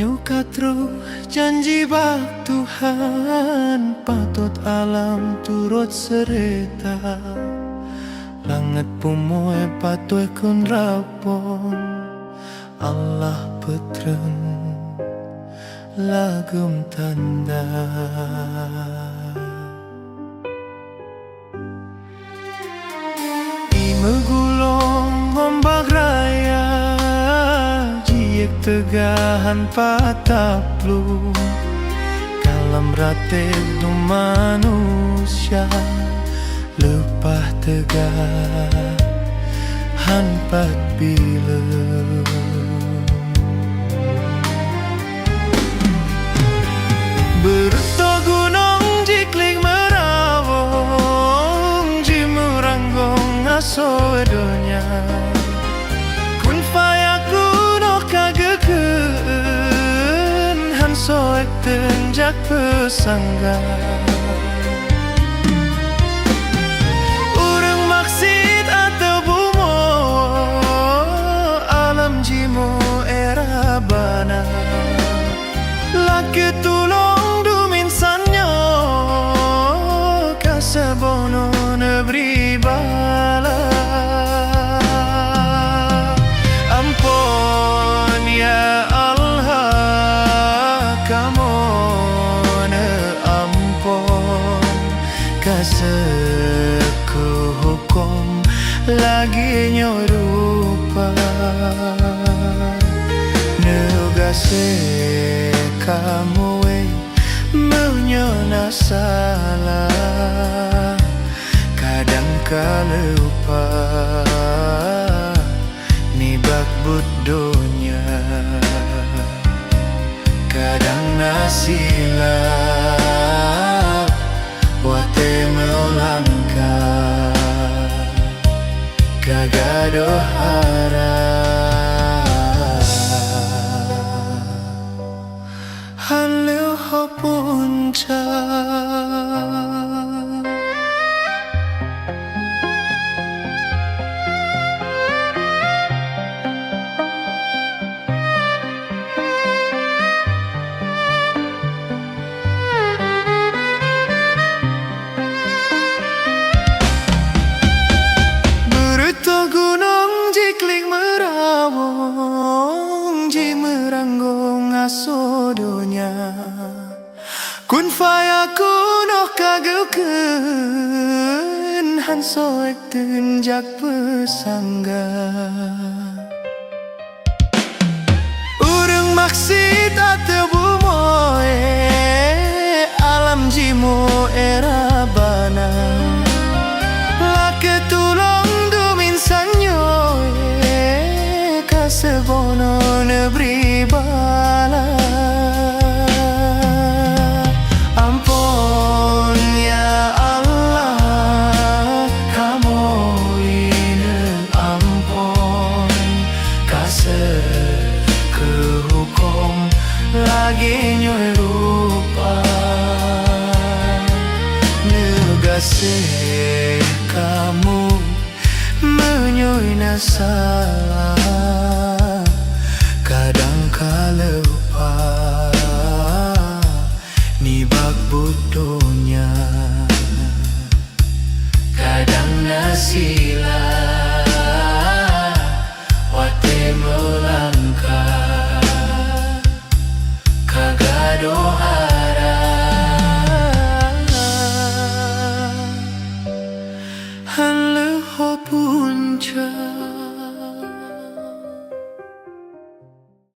Nyukatru janji bak Tuhan, patut alam turut sereta. Langit pumoe patuh kun rapon, Allah petren lagum tanda. Megulong ombak raya, jiek tegahan pataplu. Kalam rate du manusia, lepah tegahan pat bila. Berto gunung jiklik merawong, jimuranggong asodonya. Kun fayakun oh kageken, han soek tenjak pesangga. Urang maksid atau bumo, alam jimu era bana. Laki tulong dumin sanyo, kasabono nebri bala. Ampun ya Allah, kamu ne ampun, kaseku hukum lagi nyorupa. Negase kamu menyona salah, kadang kala lupa nibak budonya, kadang nasilap wate melangkah kagado harap. Halo punca, berito gunung jiklik merawong, jimeranggong asodonya. Kun fayakun oh kageukeun, han soek tenjak pesangga. Urang maksid atau bumoe, alam jimu era bana. Lake tulong dumin sanyo, kasebono nebri bala. Lagi nyoy rupa negase kamu menyoy nasalah, kadang kala lupa nibak budonya, kadang nasilap wate melangkah kagado harap. Halo punca.